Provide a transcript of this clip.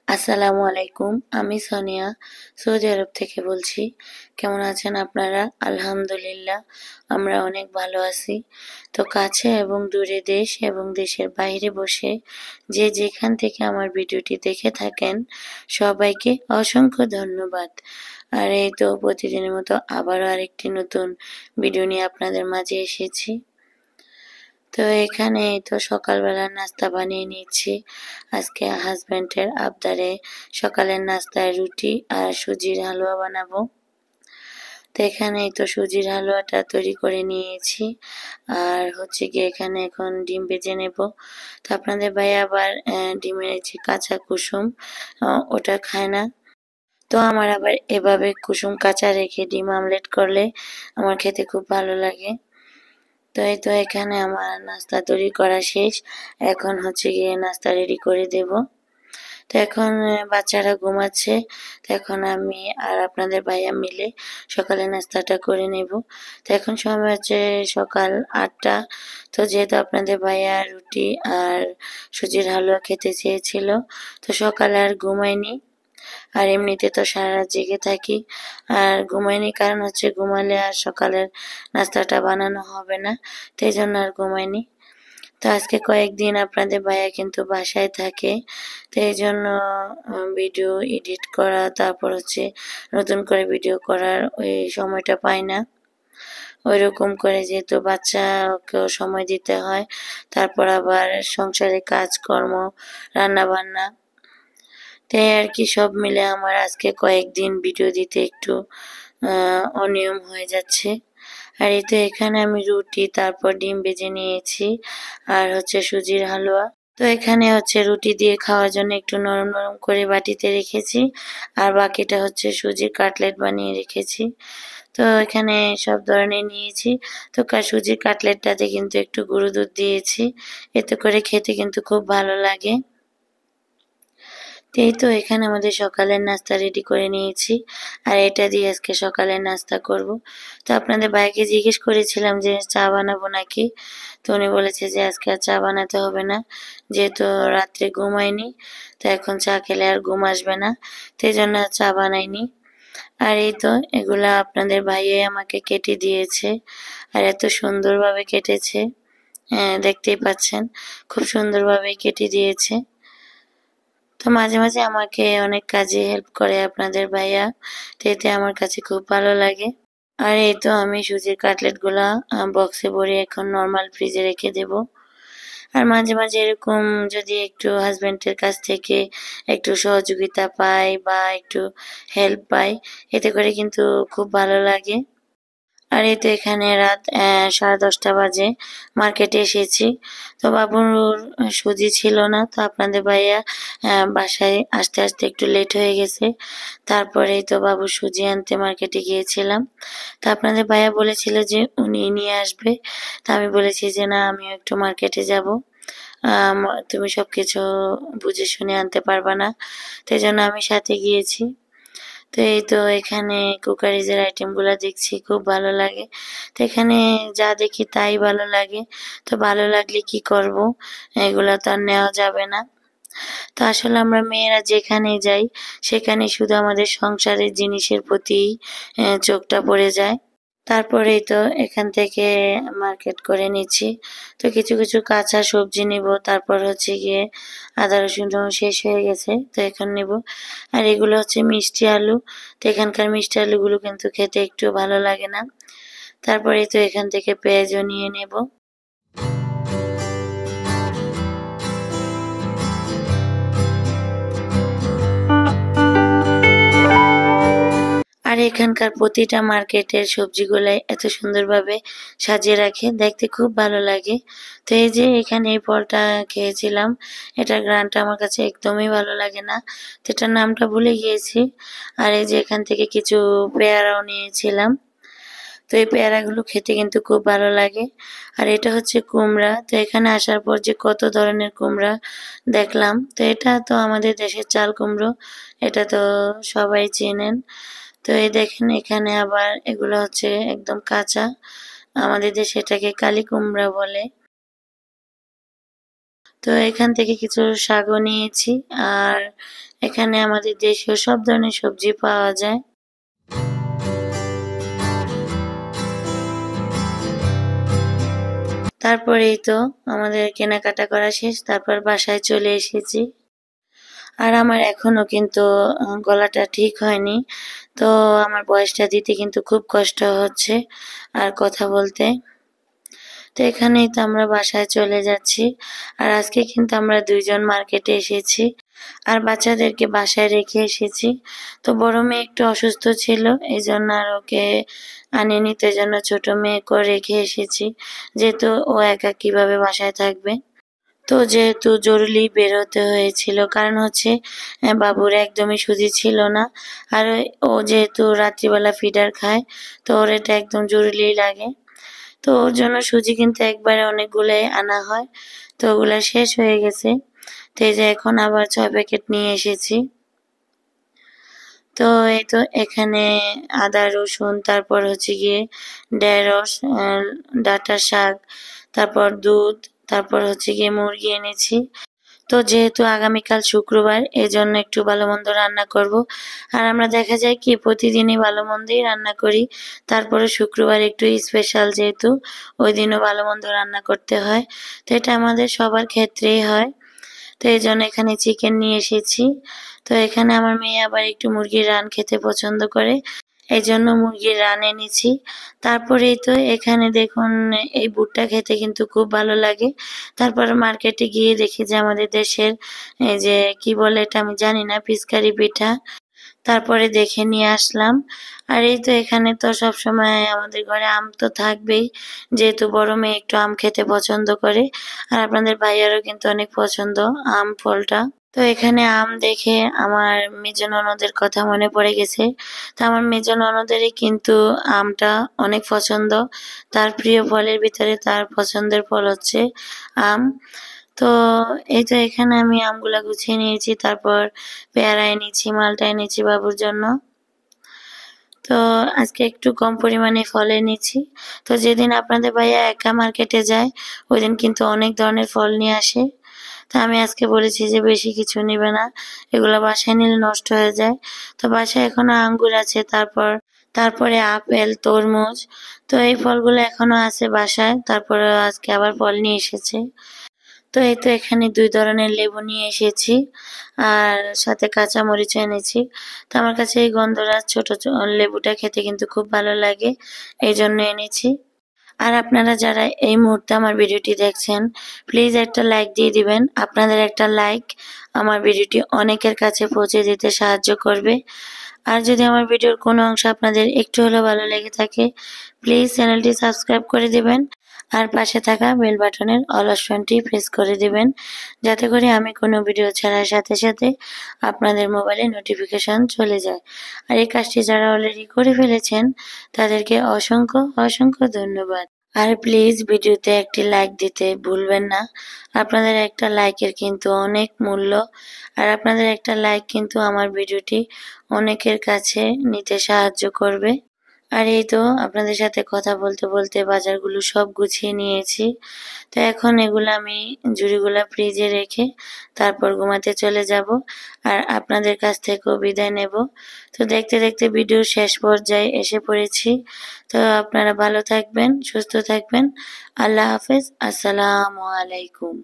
আসসালামু আলাইকুম। আমি সোনিয়া সৌদি আরব থেকে বলছি। কেমন আছেন আপনারা? আলহামদুলিল্লাহ আমরা অনেক ভালো আছি। তো কাছে এবং দূরে দেশ এবং দেশের বাইরে বসে যে যেখান থেকে আমার ভিডিওটি দেখে থাকেন সবাইকে অসংখ্য ধন্যবাদ। আর এই তো প্রতিদিনের মতো আবারও আরেকটি নতুন ভিডিও নিয়ে আপনাদের মাঝে এসেছি। তো এখানে এই তো সকালবেলার নাস্তা বানিয়ে নিচ্ছি। আজকে হাজবেন্ডের আবদারে সকালের নাস্তায় রুটি আর সুজির হালুয়া বানাবো। তো এখানে এই তো সুজির হালুয়াটা তৈরি করে নিয়েছি। আর হচ্ছে গিয়ে এখানে এখন ডিম ভেজে নেব। তো আপনাদের ভাই আবার ডিমের যে কাঁচা কুসুম ওটা খায় না। তো আমার আবার এভাবে কুসুম কাঁচা রেখে ডিম আমলেট করলে আমার খেতে খুব ভালো লাগে। তো এই তো এখানে আমার নাস্তা তৈরি করা শেষ। এখন হচ্ছে গিয়ে নাস্তা রেডি করে দেব। তো এখন বাচ্চারা ঘুমাচ্ছে। তো এখন আমি আর আপনাদের ভাইয়া মিলে সকালে নাস্তাটা করে নেব। তো এখন সময় হচ্ছে সকাল ৮টা। তো যেহেতু আপনাদের ভাইয়া রুটি আর সুজির হালুয়া খেতে চেয়েছিল, তো সকালে আর ঘুমাইনি। আর এমনিতে তো সারা রাত জেগে থাকি। আর ঘুমাইনি কারণ হচ্ছে ঘুমালে আর সকালের নাস্তাটা বানানো হবে না। তো এই জন্য আর ঘুমাইনি। তো আজকে কয়েকদিন আপনাদের ভাইয়া কিন্তু বাসায় থাকে। তো এই জন্য ভিডিও এডিট করা, তারপর হচ্ছে নতুন করে ভিডিও করার ওই সময়টা পাই না। ওইরকম করে যেহেতু বাচ্চাকেও সময় দিতে হয়, তারপর আবার সংসারে কাজকর্ম, রান্না বান্না, তাই আর কি সব মিলে আমার আজকে কয়েকদিন ভিডিও দিতে একটু অনিয়ম হয়ে যাচ্ছে। আর এই তো এখানে আমি রুটি তারপর ডিম ভেজে নিয়েছি আর হচ্ছে সুজির হালুয়া। তো এখানে হচ্ছে রুটি দিয়ে খাওয়ার জন্য একটু নরম নরম করে বাটিতে রেখেছি আর বাকিটা হচ্ছে সুজির কাটলেট বানিয়ে রেখেছি। তো এখানে সব ধরনের নিয়েছি। তো সুজির কাটলেটটাতে কিন্তু একটু গুঁড়ো দুধ দিয়েছি, এতে করে খেতে কিন্তু খুব ভালো লাগে। এই তো এখানে আমাদের সকালের নাস্তা রেডি করে নিয়েছি আর এটা দিয়ে আজকে সকালের নাস্তা করব। তো আপনাদের ভাইকে জিজ্ঞেস করেছিলাম যে চা বানাবো নাকি, তো উনি বলেছে যে আজকে আর চা বানাতে হবে না, যেহেতু রাত্রে ঘুমায়নি, তো এখন চা খেলে আর ঘুম আসবে না, তো এই জন্য আর চা বানাইনি। আর এই তো এগুলা আপনাদের ভাইয়ে আমাকে কেটে দিয়েছে আর এত সুন্দরভাবে কেটেছে, হ্যাঁ দেখতেই পাচ্ছেন খুব সুন্দরভাবে কেটে দিয়েছে। তো মাঝে মাঝে আমাকে অনেক কাজে হেল্প করে আপনাদের ভাইয়া, তো এতে আমার কাছে খুব ভালো লাগে। আর এই তো আমি সুজির কাটলেট গুলা বক্সে ভরে এখন নর্মাল ফ্রিজে রেখে দেব। আর মাঝে মাঝে এরকম যদি একটু হাজবেন্ডের কাছ থেকে একটু সহযোগিতা পাই বা একটু হেল্প পাই, এতে করে কিন্তু খুব ভালো লাগে। আর এই তো এখানে রাত 10:30 বাজে মার্কেটে এসেছি। তো বাবুর সুজি ছিল না, তো আপনাদের ভাইয়া বাসায় আসতে আসতে একটু লেট হয়ে গেছে। তারপরেই তো বাবুর সুজি আনতে মার্কেটে গিয়েছিলাম। তো আপনাদের ভাইয়া বলেছিল যে উনি নিয়ে আসবে। তা আমি বলেছি যে না, আমিও একটু মার্কেটে যাব, তুমি সবকিছু বুঝে শুনে আনতে পারবা না, তো এই জন্য আমি সাথে গিয়েছি। তো এই তো এখানে কুকারিজের আইটেম গুলা দেখছি, খুব ভালো লাগে। তো এখানে যা দেখি তাই ভালো লাগে। তো ভালো লাগলে কি করব, এগুলা তো আর নেওয়া যাবে না। তো আসলে আমরা মেয়েরা যেখানে যাই সেখানে শুধু আমাদের সংসারের জিনিসের প্রতি চোখটা পড়ে যায়। তারপরেই তো এখান থেকে মার্কেট করে নিচ্ছি। তো কিছু কিছু কাঁচা সবজি নিব, তারপর হচ্ছে গিয়ে আদা রসুন শেষ হয়ে গেছে, তো এখন নিব। আর এগুলো হচ্ছে মিষ্টি আলু। তো এখানকার মিষ্টি আলুগুলো কিন্তু খেতে একটু ভালো লাগে না। তারপরেই তো এখান থেকে পেঁয়াজও নিয়ে নেব। আর এখানকার প্রতিটা মার্কেটের সবজিগুলাই এত সুন্দরভাবে সাজিয়ে রাখে, দেখতে খুব ভালো লাগে। তো এই যে এখানে এই ফলটা খেয়েছিলাম, এটার ঘ্রাণটা আমার কাছে একদমই ভালো লাগে না, তো এটার নামটা ভুলে গিয়েছি। আর এই যে এখান থেকে কিছু পেয়ারাও নিয়েছিলাম। তো এই পেয়ারাগুলো খেতে কিন্তু খুব ভালো লাগে। আর এটা হচ্ছে কুমড়া। তো এখানে আসার পর যে কত ধরনের কুমড়া দেখলাম, তো এটা তো আমাদের দেশের চাল কুমড়ো, এটা তো সবাই চেনেন। তো এই দেখেন এখানে আবার এগুলো হচ্ছে একদম কাঁচা, আমাদের দেশে এটাকে কালি কুমড়া বলে। তো এখান থেকে কিছু শাকও নিয়েছি। আর এখানে আমাদের দেশীয় সব ধরনের সবজি পাওয়া যায়। তারপরেই তো আমাদের কেনাকাটা করা শেষ, তারপর বাসায় চলে এসেছি। আর আমার এখনো কিন্তু গলাটা ঠিক হয়নি, তো আমার বয়সটা দিতে কিন্তু খুব কষ্ট হচ্ছে আর কথা বলতে। তো এখানেই তো আমরা বাসায় চলে যাচ্ছি। আর আজকে কিন্তু আমরা দুইজন মার্কেটে এসেছি আর বাচ্চাদেরকে বাসায় রেখে এসেছি। তো বড় মেয়ে একটু অসুস্থ ছিল, এই জন্য আর ওকে আনিনি, তো এই জন্য ছোট মেয়েকেও রেখে এসেছি, যেহেতু ও একা কিভাবে বাসায় থাকবে। তো যেহেতু জরুরি বের হতে হয়েছিল, কারণ হচ্ছে বাবুর একদমই সুজি ছিল না। আর ও যেহেতু রাত্রিবেলা ফিডার খায়, তো ওর এটা একদম জরুরি লাগে। তো ওর জন্য সুজি কিন্তু একবারে অনেকগুলাই আনা হয়, তো ওগুলা শেষ হয়ে গেছে। তো এই যে এখন আবার 6 প্যাকেট নিয়ে এসেছি। তো এই তো এখানে আদা রসুন, তারপর হচ্ছে গিয়ে ঢেঁড়স, ডাঁটা শাক, তারপর দুধ, তারপর হচ্ছে গিয়ে মুরগি এনেছি। তো যেহেতু আগামীকাল শুক্রবার, এজন্য একটু ভালো মন্দ রান্না করব। আর আমরা দেখা যায় কি প্রতিদিনই ভালো মন্দই রান্না করি, তারপরে শুক্রবার একটু স্পেশাল, যেহেতু ওই দিনও ভালো মন্দ রান্না করতে হয়। তো এটা আমাদের সবার ক্ষেত্রেই হয়। তো এই জন্য এখানে চিকেন নিয়ে এসেছি। তো এখানে আমার মেয়ে আবার একটু মুরগির রান খেতে পছন্দ করে, এই জন্য মুরগির রান এনেছি। তারপরেই তো এখানে দেখুন, এই বুটটা খেতে কিন্তু খুব ভালো লাগে। তারপর মার্কেটে গিয়ে দেখি যে আমাদের দেশের এই যে কি বলে এটা আমি জানি না, পিচকারি পিঠা, তারপরে দেখে নিয়ে আসলাম। আর এই তো এখানে তো সবসময় আমাদের ঘরে আম তো থাকবেই, যেহেতু বড় মেয়ে একটু আম খেতে পছন্দ করে। আর আপনাদের ভাইয়ারও কিন্তু অনেক পছন্দ আম ফলটা। তো এখানে আম দেখে আমার মেজ ননদের কথা মনে পড়ে গেছে। তো আমার মেজ ননদেরই কিন্তু আমটা অনেক পছন্দ, তার প্রিয় ফলের ভিতরে তার পছন্দের ফল হচ্ছে আম। তো এই তো এখানে আমি আমগুলা গুছিয়ে নিয়েছি, তারপর পেয়ারা এনেছি, মালটা এনেছি বাবুর জন্য। তো আজকে একটু কম পরিমাণে ফল এনেছি। তো যেদিন আপনাদের ভাইয়া একা মার্কেটে যায়, ওই দিন কিন্তু অনেক ধরনের ফল নিয়ে আসে। তো আমি আজকে বলেছি যে বেশি কিছু নিবে না, এগুলো বাসায় নিলে নষ্ট হয়ে যায়। তো বাসায় এখনো আঙ্গুর আছে, তারপরে আপেল, তরমুজ, তো এই ফলগুলো এখনো আছে বাসায়। তারপরে আজকে আবার ফল নিয়ে এসেছে। তো এই তো এখানে 2 ধরনের লেবু নিয়ে এসেছি, আর সাথে কাঁচা মরিচ এনেছি। তো আমার কাছে এই গন্ধরাজ ছোট লেবুটা খেতে কিন্তু খুব ভালো লাগে, এই জন্য এনেছি। আর আপনারা যারা এই মুহূর্তে আমার ভিডিওটি দেখছেন, প্লিজ একটা লাইক দিয়ে দিবেন। আপনাদের একটা লাইক আমার ভিডিওটি অনেকের কাছে পৌঁছে দিতে সাহায্য করবে। আর যদি আমার ভিডিওর কোনো অংশ আপনাদের একটু হলেও ভালো লেগে থাকে, প্লিজ চ্যানেলটি সাবস্ক্রাইব করে দিবেন আর পাশে থাকা বেল বাটনের অল অপশনটি প্রেস করে দিবেন, যাতে করে আমি কোনো ভিডিও ছাড়ার সাথে সাথে আপনাদের মোবাইলে নোটিফিকেশন চলে যায়। আর এই কাজটি যারা অলরেডি করে ফেলেছেন, তাদেরকে অসংখ্য অসংখ্য ধন্যবাদ। আর প্লিজ ভিডিওতে একটি লাইক দিতে ভুলবেন না, আপনাদের একটা লাইকের কিন্তু অনেক মূল্য। আর আপনাদের একটা লাইক কিন্তু আমার ভিডিওটি অনেকের কাছে নিতে সাহায্য করবে। আর এই তো আপনাদের সাথে কথা বলতে বলতে বাজারগুলো সব গুছিয়ে নিয়েছি। তো এখন এগুলো আমি ঝুড়িগুলা ফ্রিজে রেখে তারপর ঘুমাতে চলে যাব, আর আপনাদের কাছ থেকেও বিদায় নেব। তো দেখতে দেখতে ভিডিও শেষ পর্যায়ে এসে পড়েছি। তো আপনারা ভালো থাকবেন, সুস্থ থাকবেন। আল্লাহ হাফেজ, আসসালামু আলাইকুম।